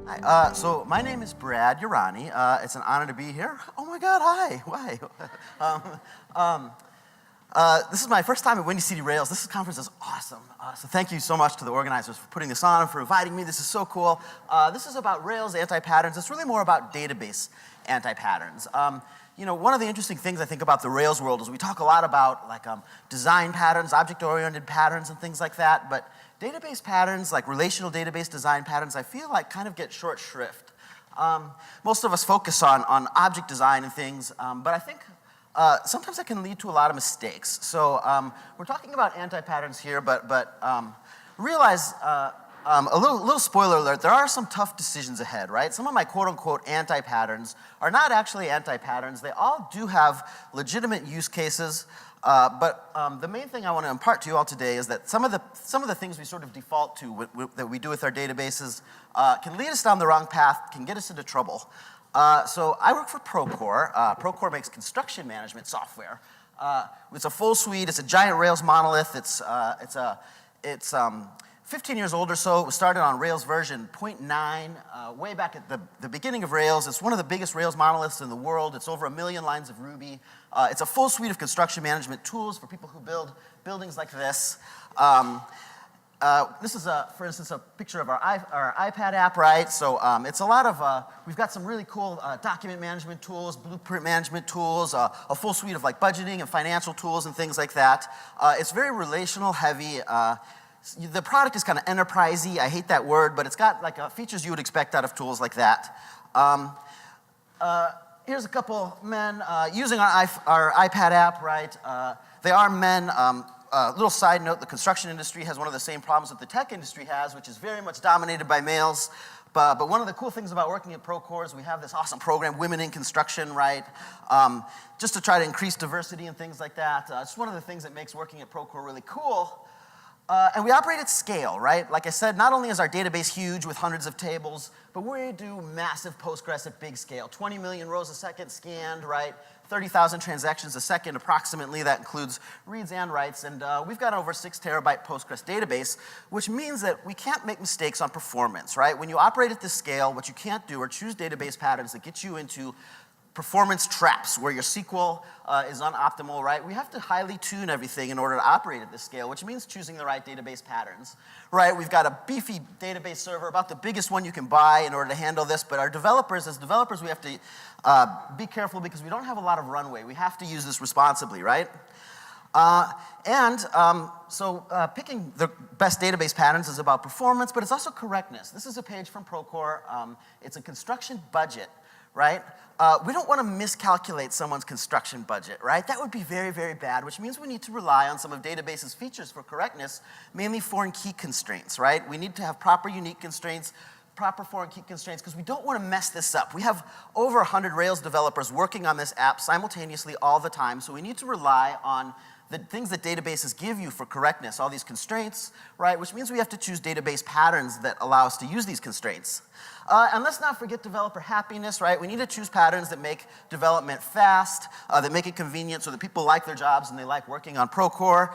Hi, so my name is Brad Urani. It's an honor to be here. Oh my God, hi, why? This is my first time at Windy City Rails. This conference is awesome. So thank you so much to the organizers for putting this on and for inviting me. This is so cool. This is about Rails anti-patterns. It's really more about database anti-patterns. You know, one of the interesting things I think about the Rails world is we talk a lot about like design patterns, object-oriented patterns, and things like that. But database patterns, like relational database design patterns, I feel like kind of get short shrift. Most of us focus on object design and things, but I think sometimes that can lead to a lot of mistakes. So we're talking about anti-patterns here, but realize, a little spoiler alert, there are some tough decisions ahead, right? Some of my quote-unquote anti-patterns are not actually anti-patterns. They all do have legitimate use cases, but the main thing I want to impart to you all today is that some of the things we sort of default to that we do with our databases can lead us down the wrong path, can get us into trouble. So I work for Procore. Procore makes construction management software. It's a full suite. It's a giant Rails monolith. It's 15 years old or so. It was started on Rails version 0.9, way back at the beginning of Rails. It's one of the biggest Rails monoliths in the world. It's over 1 million lines of Ruby. It's a full suite of construction management tools for people who build buildings like this. This is, for instance, a picture of our iPad app, right? So it's a lot of, we've got some really cool document management tools, blueprint management tools, a full suite of like budgeting and financial tools and things like that. It's very relational heavy. The product is kind of enterprisey. I hate that word, but it's got like features you would expect out of tools like that. Here's a couple men using our iPad app, right? They are men. Little side note, the construction industry has one of the same problems that the tech industry has, which is very much dominated by males. But one of the cool things about working at Procore is we have this awesome program, Women in Construction, right? Just to try to increase diversity and things like that. It's one of the things that makes working at Procore really cool. And we operate at scale, right? Like I said, not only is our database huge with hundreds of tables, but we do massive Postgres at big scale. 20 million rows a second scanned, right? 30,000 transactions a second approximately. That includes reads and writes. And we've got over 6 terabyte Postgres database, which means that we can't make mistakes on performance, right? When you operate at this scale, what you can't do are choose database patterns that get you into performance traps where your SQL is unoptimal, right? We have to highly tune everything in order to operate at this scale, which means choosing the right database patterns, right? We've got a beefy database server, about the biggest one you can buy in order to handle this, but as developers, we have to be careful because we don't have a lot of runway. We have to use this responsibly, right? Picking the best database patterns is about performance, but it's also correctness. This is a page from Procore. It's a construction budget, right? We don't want to miscalculate someone's construction budget, right? That would be very, very bad, which means we need to rely on some of database's features for correctness, mainly foreign key constraints, right? We need to have proper unique constraints, proper foreign key constraints, because we don't want to mess this up. We have over 100 Rails developers working on this app simultaneously all the time, so we need to rely on the things that databases give you for correctness, all these constraints, right? Which means we have to choose database patterns that allow us to use these constraints. And let's not forget developer happiness, right? We need to choose patterns that make development fast, that make it convenient so that people like their jobs and they like working on Procore.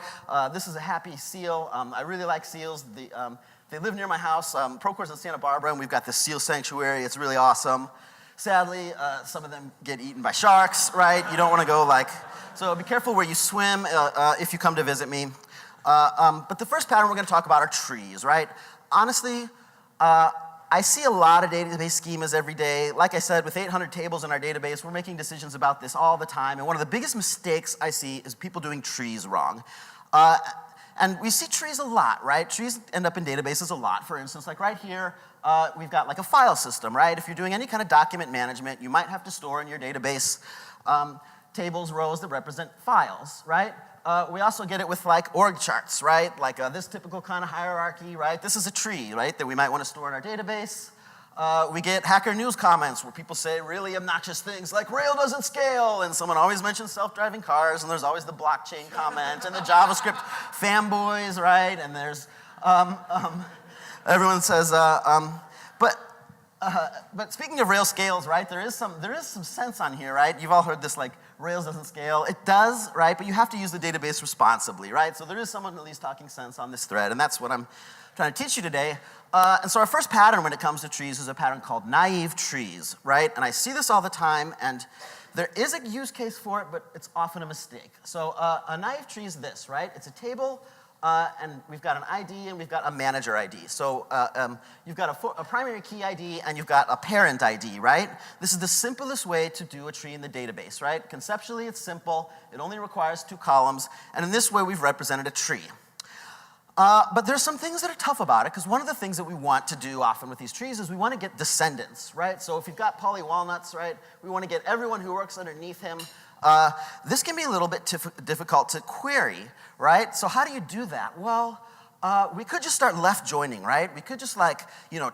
This is a happy seal. I really like seals. They live near my house. Procore's in Santa Barbara, and we've got this seal sanctuary. It's really awesome. Sadly, some of them get eaten by sharks, right? You don't want to go like... So be careful where you swim if you come to visit me. But the first pattern we're going to talk about are trees, right? Honestly, I see a lot of database schemas every day. Like I said, with 800 tables in our database, we're making decisions about this all the time. And one of the biggest mistakes I see is people doing trees wrong. And we see trees a lot, right? Trees end up in databases a lot. For instance, like right here, we've got like a file system, right? If you're doing any kind of document management, you might have to store in your database tables, rows that represent files, right? We also get it with like org charts, right? Like this typical kind of hierarchy, right? This is a tree, right, that we might want to store in our database. We get Hacker News comments where people say really obnoxious things like Rail doesn't scale, and someone always mentions self-driving cars, and there's always the blockchain comment, and the JavaScript fanboys, right? And there's, everyone says, but speaking of Rail scales, right, there is some sense on here, right? You've all heard this like Rails doesn't scale. It does, right? But you have to use the database responsibly, right? So there is someone at least talking sense on this thread, and that's what I'm trying to teach you today. And so our first pattern when it comes to trees is a pattern called naive trees, right? And I see this all the time, and there is a use case for it, but it's often a mistake. So a naive tree is this, right? It's a table, and we've got an ID, and we've got a manager ID. So you've got a primary key ID, and you've got a parent ID, right? This is the simplest way to do a tree in the database, right? Conceptually, it's simple. It only requires 2 columns, and in this way, we've represented a tree. But there's some things that are tough about it, because one of the things that we want to do often with these trees is we want to get descendants, right? So if you've got Polly Walnuts, right, we want to get everyone who works underneath him. This can be a little bit difficult to query, right? So how do you do that? Well, we could just start left joining, right? We could just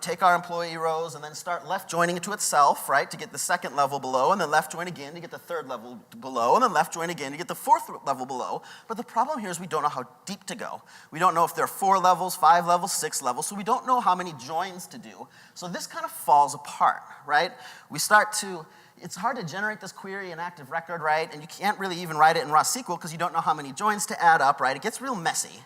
take our employee rows and then start left joining it to itself, right, to get the second level below, and then left join again to get the third level below, and then left join again to get the fourth level below. But the problem here is we don't know how deep to go. We don't know if there are 4 levels, 5 levels, 6 levels, so we don't know how many joins to do. So this kind of falls apart, right? It's hard to generate this query in active record, right? And you can't really even write it in raw SQL because you don't know how many joins to add up, right? It gets real messy.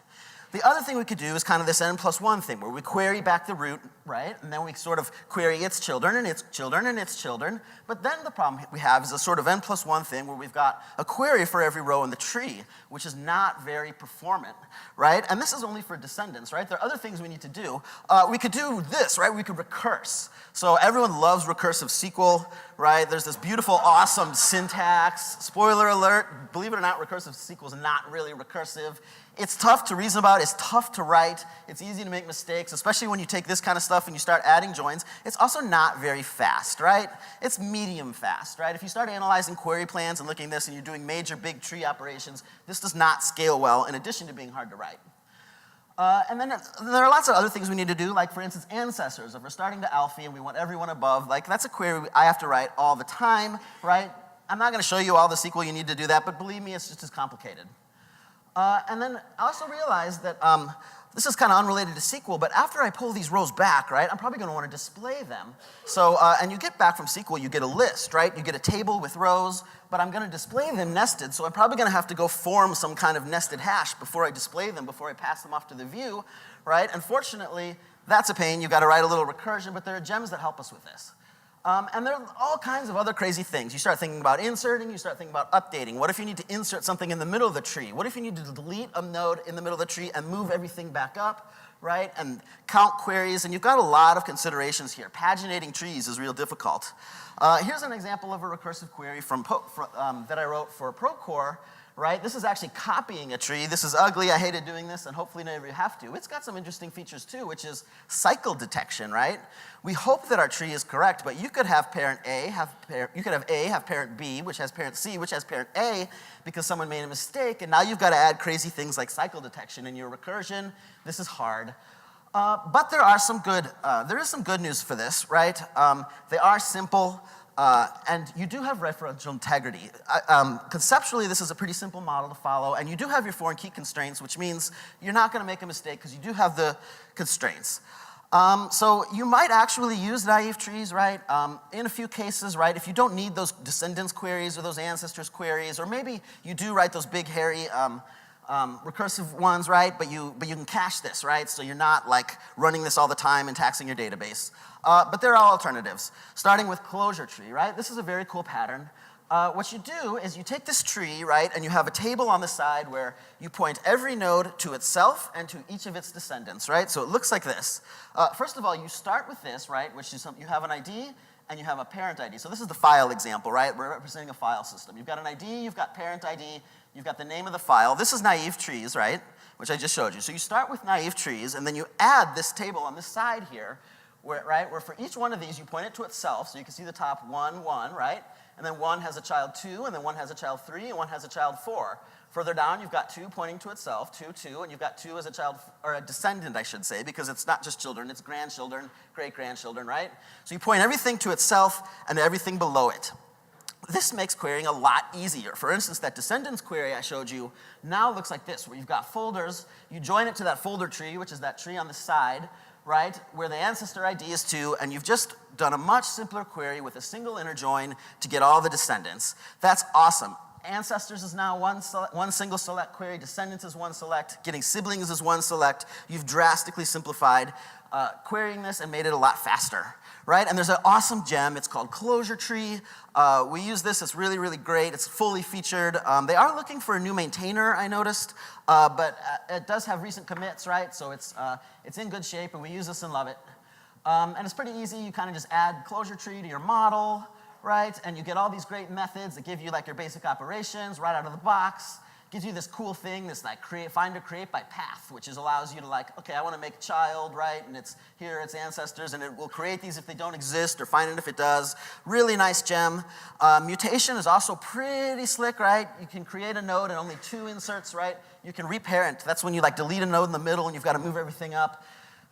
The other thing we could do is kind of this n+1 thing, where we query back the root, right? And then we sort of query its children and its children and its children. But then the problem we have is a sort of n+1 thing where we've got a query for every row in the tree, which is not very performant, right? And this is only for descendants, right? There are other things we need to do. We could do this, right? We could recurse. So everyone loves recursive SQL, right? There's this beautiful, awesome syntax. Spoiler alert, believe it or not, recursive SQL is not really recursive. It's tough to reason about, it's tough to write, it's easy to make mistakes, especially when you take this kind of stuff and you start adding joins. It's also not very fast, right? It's medium fast, right? If you start analyzing query plans and looking at this and you're doing major big tree operations, this does not scale well in addition to being hard to write. And then there are lots of other things we need to do, like for instance, ancestors. If we're starting to alpha and we want everyone above, that's a query I have to write all the time, right? I'm not gonna show you all the SQL you need to do that, but believe me, it's just as complicated. And then I also realized that this is kind of unrelated to SQL, but after I pull these rows back, right, I'm probably going to want to display them. So, and you get back from SQL, you get a list, right? You get a table with rows, but I'm going to display them nested, so I'm probably going to have to go form some kind of nested hash before I display them, before I pass them off to the view, right? Unfortunately, that's a pain. You've got to write a little recursion, but there are gems that help us with this. And there are all kinds of other crazy things. You start thinking about inserting, you start thinking about updating. What if you need to insert something in the middle of the tree? What if you need to delete a node in the middle of the tree and move everything back up, right? And count queries, and you've got a lot of considerations here. Paginating trees is real difficult. Here's an example of a recursive query that I wrote for Procore. Right? This is actually copying a tree. This is ugly. I hated doing this, and hopefully none of you have to. It's got some interesting features too, which is cycle detection, right? We hope that our tree is correct, but you could have parent A, have parent B, which has parent C, which has parent A, because someone made a mistake, and now you've got to add crazy things like cycle detection in your recursion. This is hard. But there is some good news for this, right? They are simple. And you do have referential integrity. Conceptually, this is a pretty simple model to follow, and you do have your foreign key constraints, which means you're not going to make a mistake because you do have the constraints. So you might actually use naive trees, right? In a few cases, right? If you don't need those descendants queries or those ancestors queries, or maybe you do write those big, hairy recursive ones, right? But you can cache this, right? So you're not running this all the time and taxing your database. But there are alternatives, starting with closure tree, right? This is a very cool pattern. What you do is you take this tree, right, and you have a table on the side where you point every node to itself and to each of its descendants, right? So it looks like this. First of all, you start with this, right, which is you have an ID and you have a parent ID. So this is the file example, right? We're representing a file system. You've got an ID, you've got parent ID, you've got the name of the file. This is naive trees, right, which I just showed you. So you start with naive trees, and then you add this table on this side here, where for each one of these you point it to itself, so you can see the top 1, 1, right? And then 1 has a child 2, and then 1 has a child 3, and 1 has a child 4. Further down, you've got 2 pointing to itself, 2, 2, and you've got 2 as a child, or a descendant, I should say, because it's not just children, it's grandchildren, great-grandchildren, right? So you point everything to itself and everything below it. This makes querying a lot easier. For instance, that descendants query I showed you now looks like this, where you've got folders, you join it to that folder tree, which is that tree on the side, right, where the ancestor ID is 2, and you've just done a much simpler query with a single inner join to get all the descendants. That's awesome. Ancestors is now one single select query, descendants is one select, getting siblings is one select. You've drastically simplified querying this and made it a lot faster, right? And there's an awesome gem, it's called Closure Tree. We use this, it's really, really great. It's fully featured. They are looking for a new maintainer, I noticed, but it does have recent commits, right? So it's in good shape, and we use this and love it. And it's pretty easy. You kind of just add Closure Tree to your model, right? And you get all these great methods that give you like your basic operations right out of the box. Gives you this cool thing, this like find or create by path, which allows you to like, okay, I want to make a child, right? And it's here, it's ancestors, and it will create these if they don't exist or find it if it does. Really nice gem. Mutation is also pretty slick, right? You can create a node and only 2 inserts, right? You can reparent. That's when you like delete a node in the middle and you've got to move everything up.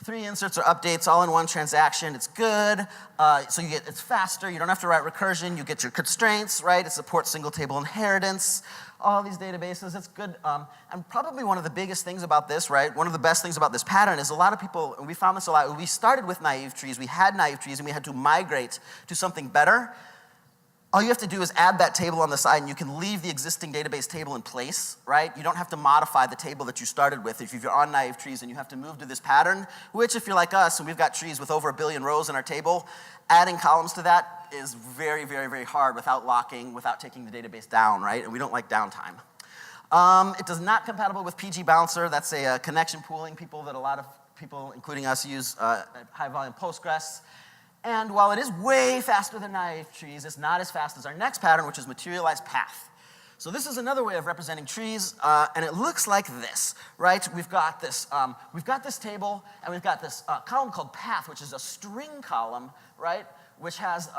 3 inserts or updates all in one transaction. It's good. So it's faster. You don't have to write recursion. You get your constraints, right? It supports single table inheritance. All these databases, it's good. And probably one of the biggest things about this, right? One of the best things about this pattern is a lot of people, and we found this a lot, we started with naive trees, we had naive trees, and we had to migrate to something better. All you have to do is add that table on the side, and you can leave the existing database table in place, right? You don't have to modify the table that you started with if you're on naive trees and you have to move to this pattern, which if you're like us, and we've got trees with over 1 billion rows in our table, adding columns to that is very, very, very hard without locking, without taking the database down, right? And we don't like downtime. It does not compatible with PG Bouncer. That's a connection pooling people that a lot of people, including us, use high volume Postgres. And while it is way faster than naive trees, it's not as fast as our next pattern, which is Materialized path. So this is another way of representing trees, and it looks like this, right? We've got this table, and we've got this column called path, which is a string column, right? Which has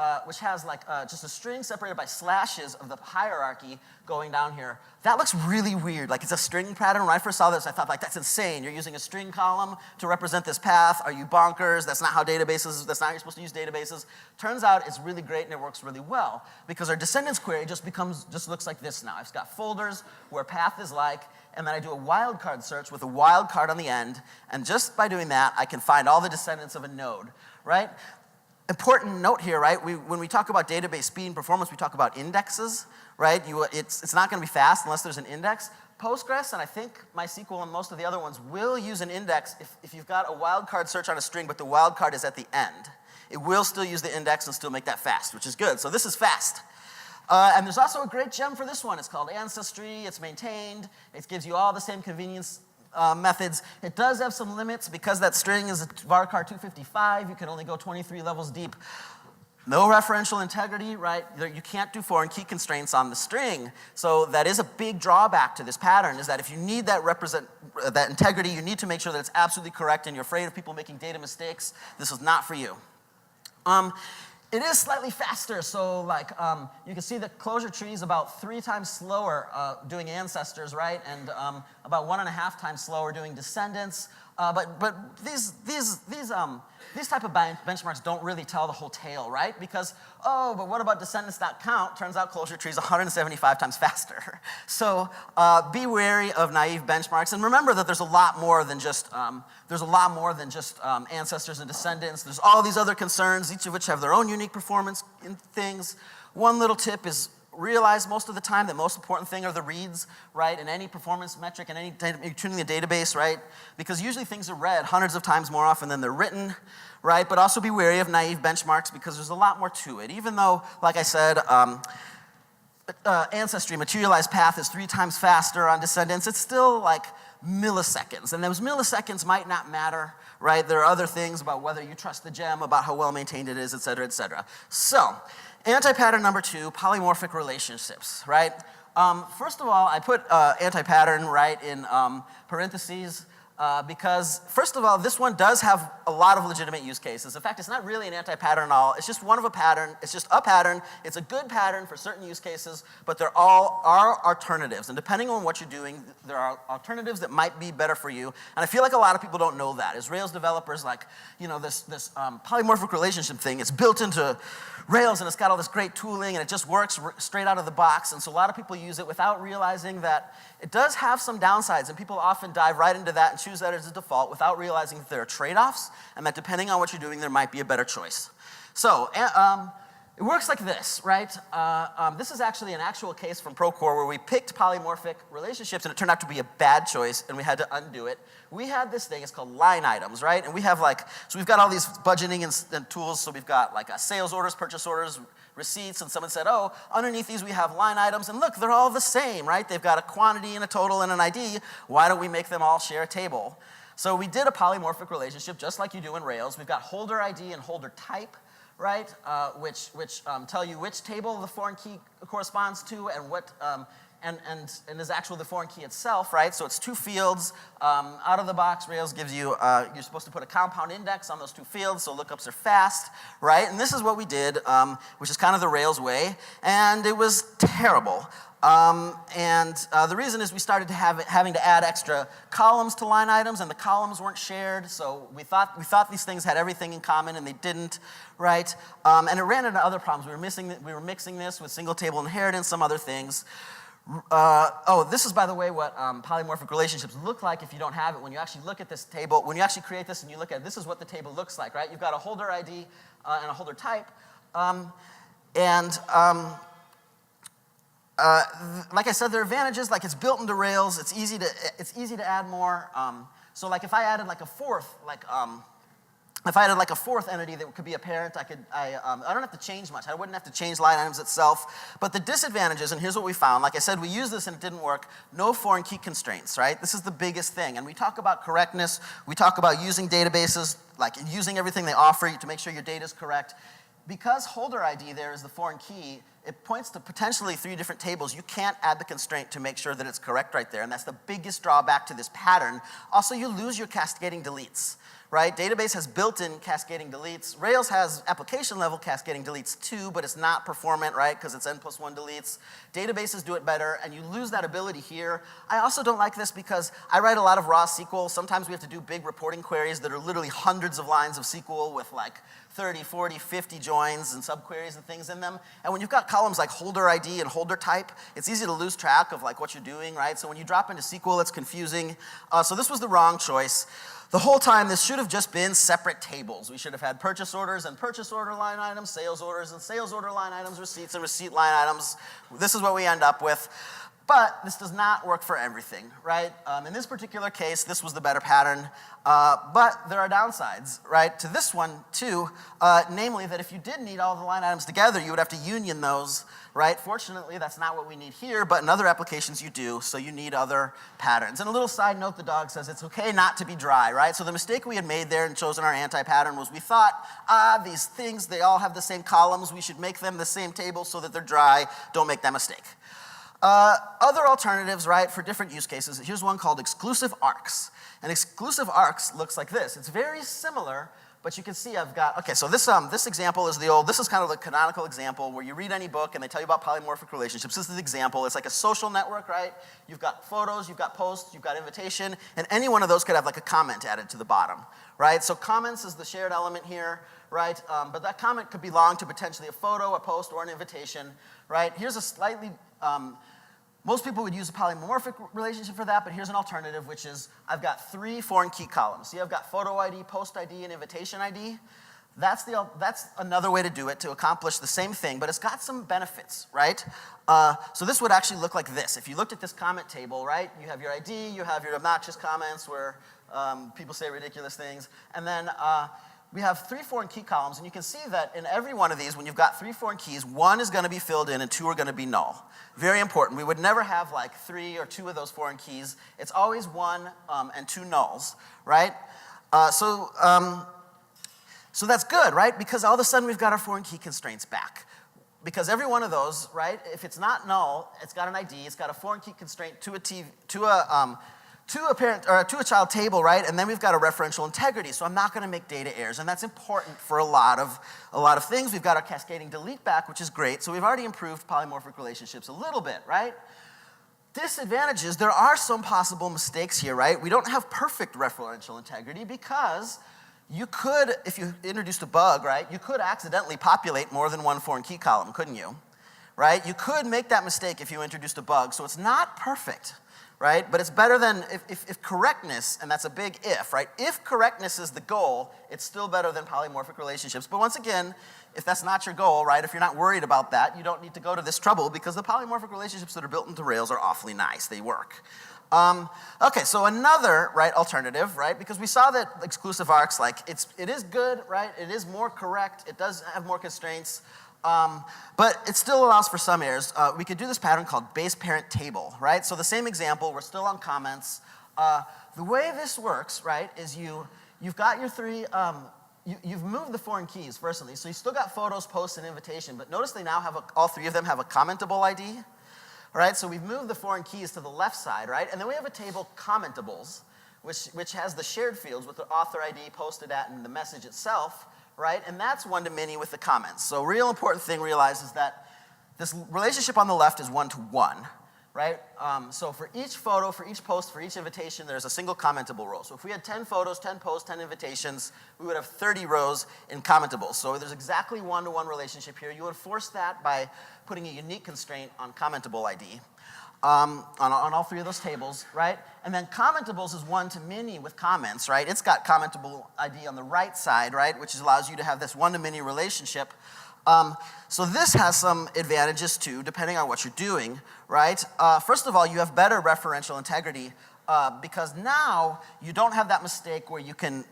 like just a string separated by slashes of the hierarchy going down here. That looks really weird. Like it's a string pattern. When I first saw this, I thought like that's insane. You're using a string column to represent this path. Are you bonkers? That's not how databases. That's not how you're supposed to use databases. Turns out it's really great and it works really well because our descendants query just looks like this now. I've got folders where path is like, and then I do a wildcard search with a wildcard on the end, and just by doing that, I can find all the descendants of a node, right? Important note here, right? When we talk about database speed and performance, we talk about indexes, right? It's not going to be fast unless there's an index. Postgres, and I think MySQL and most of the other ones will use an index if you've got a wildcard search on a string, but the wildcard is at the end. It will still use the index and still make that fast, which is good. So this is fast. And there's also a great gem for this one. It's called Ancestry. It's maintained. It gives you all the same convenience methods. It does have some limits because that string is a varchar 255. You can only go 23 levels deep. No referential integrity, right? You can't do foreign key constraints on the string. So that is a big drawback to this pattern, is that if you need that integrity, you need to make sure that it's absolutely correct and you're afraid of people making data mistakes. This is not for you. It is slightly faster, so like you can see the closure tree is about 3 times slower doing ancestors, right? And about 1.5 times slower doing descendants. But these type of benchmarks don't really tell the whole tale, right? Because, but what about descendants.count? Turns out closure tree is 175 times faster. So be wary of naive benchmarks, and remember that there's a lot more than just ancestors and descendants. There's all these other concerns, each of which have their own unique performance in things. One little tip is realize most of the time the most important thing are the reads, right? In any performance metric, in any tuning the database, right? Because usually things are read hundreds of times more often than they're written, right? But also be wary of naive benchmarks because there's a lot more to it. Even though, like I said, ancestry, materialized path is 3 times faster on descendants, it's still like milliseconds. And those milliseconds might not matter, right? There are other things about whether you trust the gem, about how well maintained it is, et cetera, et cetera. So, anti-pattern number 2, polymorphic relationships, right? First of all, I put anti-pattern, right, in parentheses because, first of all, this one does have a lot of legitimate use cases. In fact, it's not really an anti-pattern at all. It's just one of a pattern. It's just a pattern. It's a good pattern for certain use cases, but there all are alternatives. And depending on what you're doing, there are alternatives that might be better for you. And I feel like a lot of people don't know that. As Rails developers, like, you know, this polymorphic relationship thing, it's built into Rails and it's got all this great tooling and it just works straight out of the box. And so a lot of people use it without realizing that it does have some downsides, and people often dive right into that and choose choose that as a default without realizing that there are trade-offs and that depending on what you're doing, there might be a better choice. So it works like this, right? This is actually an actual case from Procore where we picked polymorphic relationships and it turned out to be a bad choice and we had to undo it. We had this thing, it's called line items, right? And we have so we've got all these budgeting and tools, so we've got like sales orders, purchase orders, receipts, and someone said, oh, underneath these we have line items, and look, they're all the same, right? They've got a quantity and a total and an ID. Why don't we make them all share a table? So we did a polymorphic relationship just like you do in Rails. We've got holder ID and holder type, right? Which tell you which table the foreign key corresponds to and what and is actually the foreign key itself, right? So it's two fields. Out of the box, Rails gives you, you're supposed to put a compound index on those two fields, so lookups are fast, right? And this is what we did, which is kind of the Rails way, and it was terrible. The reason is we started having to add extra columns to line items, and the columns weren't shared, so we thought these things had everything in common, and they didn't, right? And it ran into other problems. We were mixing this with single table inheritance, some other things. This is, by the way, what polymorphic relationships look like if you don't have it. When you actually look at this table, when you actually create this and you look at it, this is what the table looks like, right? You've got a holder ID and a holder type. Like I said, there are advantages, like it's built into Rails, it's easy to add more. So like if I added like a fourth, if I added like a fourth entity that could be a parent, I don't have to change much. I wouldn't have to change line items itself. But the disadvantages, and here's what we found. Like I said, we used this and it didn't work. No foreign key constraints, right? This is the biggest thing. And we talk about correctness. We talk about using databases, like using everything they offer you to make sure your data is correct. Because holder ID there is the foreign key, it points to potentially 3 different tables. You can't add the constraint to make sure that it's correct right there. And that's the biggest drawback to this pattern. Also, you lose your cascading deletes. Right? Database has built-in cascading deletes. Rails has application-level cascading deletes too, but it's not performant, right? Because it's n+1 deletes. Databases do it better, and you lose that ability here. I also don't like this because I write a lot of raw SQL. Sometimes we have to do big reporting queries that are literally hundreds of lines of SQL with like 30, 40, 50 joins and subqueries and things in them. And when you've got columns like holder ID and holder type, it's easy to lose track of like what you're doing, right? So when you drop into SQL, it's confusing. So this was the wrong choice. The whole time, this should have just been separate tables. We should have had purchase orders and purchase order line items, sales orders and sales order line items, receipts and receipt line items. This is what we end up with. But this does not work for everything, right? In this particular case, this was the better pattern. But there are downsides, right, to this one too, namely that if you did need all the line items together, you would have to union those, right? Fortunately, that's not what we need here, but in other applications you do, so you need other patterns. And a little side note, the dog says it's okay not to be dry, right? So the mistake we had made there and chosen our anti-pattern was we thought, these things, they all have the same columns, we should make them the same table so that they're dry. Don't make that mistake. Other alternatives, right, for different use cases. Here's one called exclusive arcs. And exclusive arcs looks like this. It's very similar, but you can see I've got, okay, so this example is this is kind of the canonical example where you read any book and they tell you about polymorphic relationships. This is the example. It's like a social network, right? You've got photos, you've got posts, you've got invitation, and any one of those could have like a comment added to the bottom, right? So comments is the shared element here, right? But that comment could belong to potentially a photo, a post, or an invitation, right? Here's a slightly, most people would use a polymorphic relationship for that, but here's an alternative, which is I've got 3 foreign key columns. See, I've got photo ID, post ID, and invitation ID. That's another way to do it to accomplish the same thing, but it's got some benefits, right? So this would actually look like this. If you looked at this comment table, right, you have your ID, you have your obnoxious comments where people say ridiculous things, and then we have 3 foreign key columns, and you can see that in every one of these, when you've got 3 foreign keys, 1 is going to be filled in and 2 are going to be null. Very important. We would never have like 3 or 2 of those foreign keys. It's always 1 and 2 nulls, right? So that's good, right? Because all of a sudden we've got our foreign key constraints back. Because every one of those, right, if it's not null, it's got an ID, it's got a foreign key constraint to a child table, right? And then we've got a referential integrity, so I'm not going to make data errors, and that's important for a lot of things. We've got our cascading delete back, which is great, so we've already improved polymorphic relationships a little bit, right? Disadvantages, there are some possible mistakes here, right? We don't have perfect referential integrity because you could, if you introduced a bug, right, you could accidentally populate more than 1 foreign key column, couldn't you? Right? You could make that mistake if you introduced a bug, so it's not perfect. right? But it's better than if correctness, and that's a big if, right? If correctness is the goal, it's still better than polymorphic relationships. But once again, if that's not your goal, right, if you're not worried about that, you don't need to go to this trouble because the polymorphic relationships that are built into Rails are awfully nice. They work. Okay, so another, right, alternative, right, because we saw that exclusive arcs, like, it is good, right, it is more correct, it does have more constraints, but it still allows for some errors. We could do this pattern called base parent table, right? So the same example, we're still on comments. The way this works, right, is you've got your three, you've moved the foreign keys, firstly, so you still got photos, posts, and invitation, but notice they now have, all three of them have a commentable ID. All right, so we've moved the foreign keys to the left side, right? And then we have a table commentables, which has the shared fields with the author ID posted at and the message itself, right? And that's one-to-many with the comments. So real important thing realize is that this relationship on the left is one-to-one, right? So for each photo, for each post, for each invitation, there's a single commentable row. So if we had 10 photos, 10 posts, 10 invitations, we would have 30 rows in commentables. So there's exactly one-to-one relationship here. You would force that by putting a unique constraint on commentable ID on all three of those tables, right? And then commentables is one-to-many with comments, right? It's got commentable ID on the right side, right, which allows you to have this one-to-many relationship. So this has some advantages too, depending on what you're doing, right? First of all, you have better referential integrity because now you don't have that mistake where you can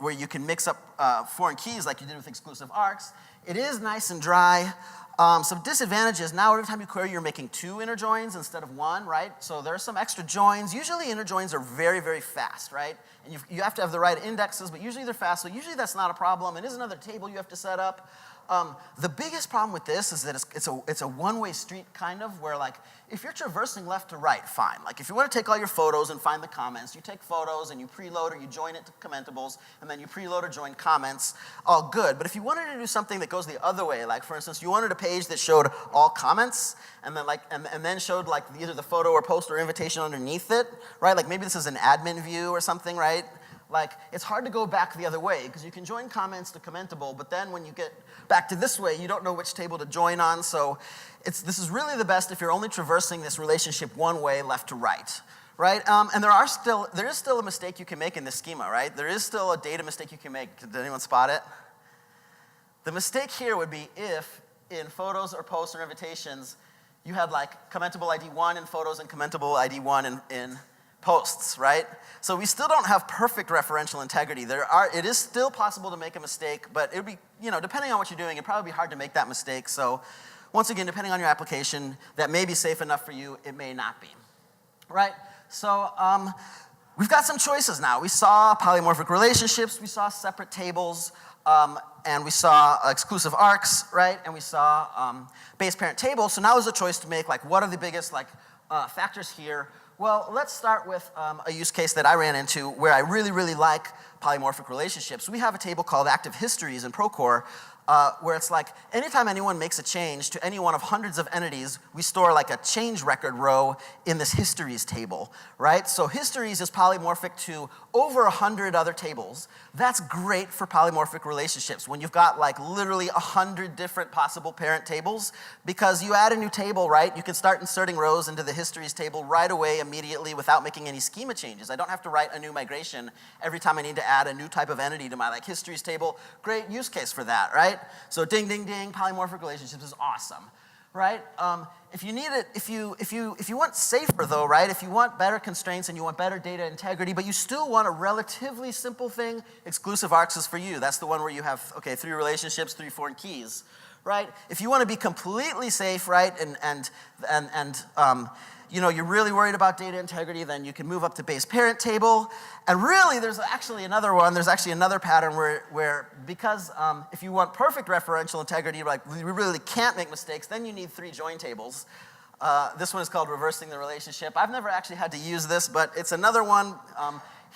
mix up foreign keys like you did with exclusive arcs. It is nice and dry. Some disadvantages, now every time you query, you're making 2 inner joins instead of 1, right? So there are some extra joins. Usually inner joins are very, very fast, right? And you have to have the right indexes, but usually they're fast, so usually that's not a problem. It is another table you have to set up. The biggest problem with this is that it's a one-way street kind of, where like, if you're traversing left to right, fine. Like if you want to take all your photos and find the comments, you take photos and you preload or you join it to commentables, and then you preload or join comments, all good. But if you wanted to do something that goes the other way, like for instance, you wanted a page that showed all comments, and then like, and then showed like either the photo or post or invitation underneath it, right? Like maybe this is an admin view or something, right? Like, it's hard to go back the other way, because you can join comments to commentable, but then when you get back to this way, you don't know which table to join on, so this is really the best if you're only traversing this relationship one way, left to right, right? And there is still a mistake you can make in this schema, right? There is still a data mistake you can make. Did anyone spot it? The mistake here would be if, in photos or posts or invitations, you had like commentable ID 1 in photos and commentable ID 1 in posts, right? So we still don't have perfect referential integrity. It is still possible to make a mistake, but it would be, depending on what you're doing, it'd probably be hard to make that mistake. So once again, depending on your application, that may be safe enough for you, it may not be, right? So we've got some choices now. We saw polymorphic relationships, we saw separate tables, and we saw exclusive arcs, right? And we saw base parent tables. So now there's a choice to make, like, what are the biggest factors here? Well, let's start with a use case that I ran into where I really, really like polymorphic relationships. We have a table called active histories in Procore where it's like anytime anyone makes a change to any one of hundreds of entities, we store like a change record row in this histories table, right? So histories is polymorphic to over 100 other tables. That's great for polymorphic relationships when you've got like literally 100 different possible parent tables, because you add a new table, right? You can start inserting rows into the histories table right away immediately without making any schema changes. I don't have to write a new migration every time I need to add a new type of entity to my like histories table. Great use case for that, right? So ding, ding, ding, polymorphic relationships is awesome, right? If you need it, if you want safer though, right? If you want better constraints and you want better data integrity, but you still want a relatively simple thing, exclusive arcs is for you. That's the one where you have, okay, 3 relationships, 3 foreign keys, right? If you want to be completely safe, right, and you're really worried about data integrity, then you can move up to base parent table. And really, there's actually another one. There's actually another pattern where because if you want perfect referential integrity, like we really can't make mistakes, then you need 3 join tables. This one is called reversing the relationship. I've never actually had to use this, but it's another one.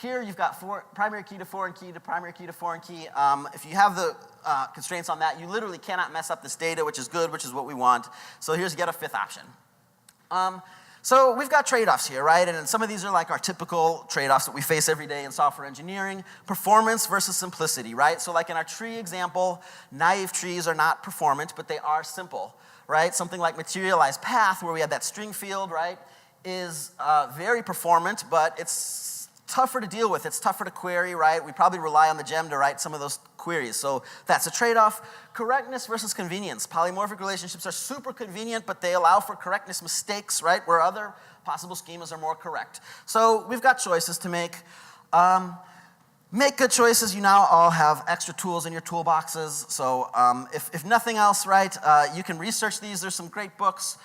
Here you've got primary key to foreign key to primary key to foreign key. If you have the constraints on that, you literally cannot mess up this data, which is good, which is what we want. So here's get a 5th option. So we've got trade-offs here, right? And some of these are like our typical trade-offs that we face every day in software engineering. Performance versus simplicity, right? So like in our tree example, naive trees are not performant, but they are simple, right? Something like materialized path, where we had that string field, right? is very performant, but it's tougher to deal with. It's tougher to query, right? We probably rely on the gem to write some of those queries. So that's a trade-off. Correctness versus convenience. Polymorphic relationships are super convenient, but they allow for correctness mistakes, right? Where other possible schemas are more correct. So we've got choices to make. Make good choices. You now all have extra tools in your toolboxes. So if nothing else, right, you can research these. There's some great books.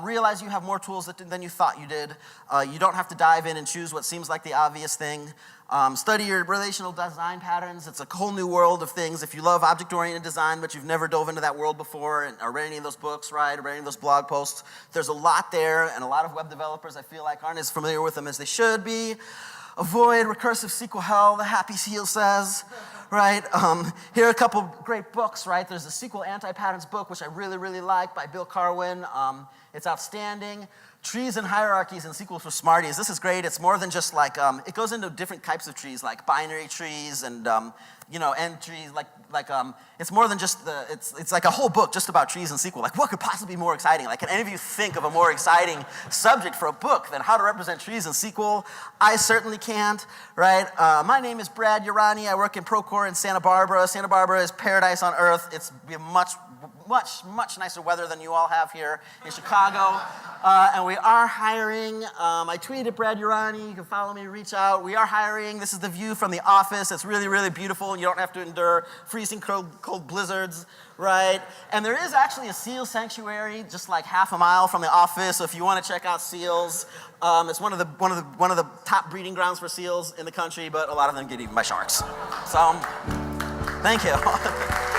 Realize you have more tools than you thought you did. You don't have to dive in and choose what seems like the obvious thing. Study your relational design patterns. It's a whole new world of things. If you love object-oriented design, but you've never dove into that world before or read any of those books, right, or read any of those blog posts, there's a lot there, and a lot of web developers, I feel like, aren't as familiar with them as they should be. Avoid recursive SQL hell, the Happy Seal says, right? Here are a couple great books, right? There's the SQL Anti-Patterns book, which I really, really like, by Bill Carwin. It's outstanding. Trees and hierarchies in SQL for Smarties. This is great. It's more than just like, it goes into different types of trees, like binary trees and, end trees, it's more than just it's like a whole book just about trees and SQL. Like, what could possibly be more exciting? Like, can any of you think of a more exciting subject for a book than how to represent trees in SQL? I certainly can't, right? My name is Brad Urani. I work in Procore in Santa Barbara. Santa Barbara is paradise on earth. It's much, much nicer weather than you all have here in Chicago. And we are hiring. I tweeted Brad Urani. You can follow me, reach out. We are hiring. This is the view from the office. It's really, really beautiful, and you don't have to endure freezing cold blizzards, right? And there is actually a seal sanctuary just like half a mile from the office. So if you want to check out seals, it's one of the top breeding grounds for seals in the country, but a lot of them get eaten by sharks. So, thank you.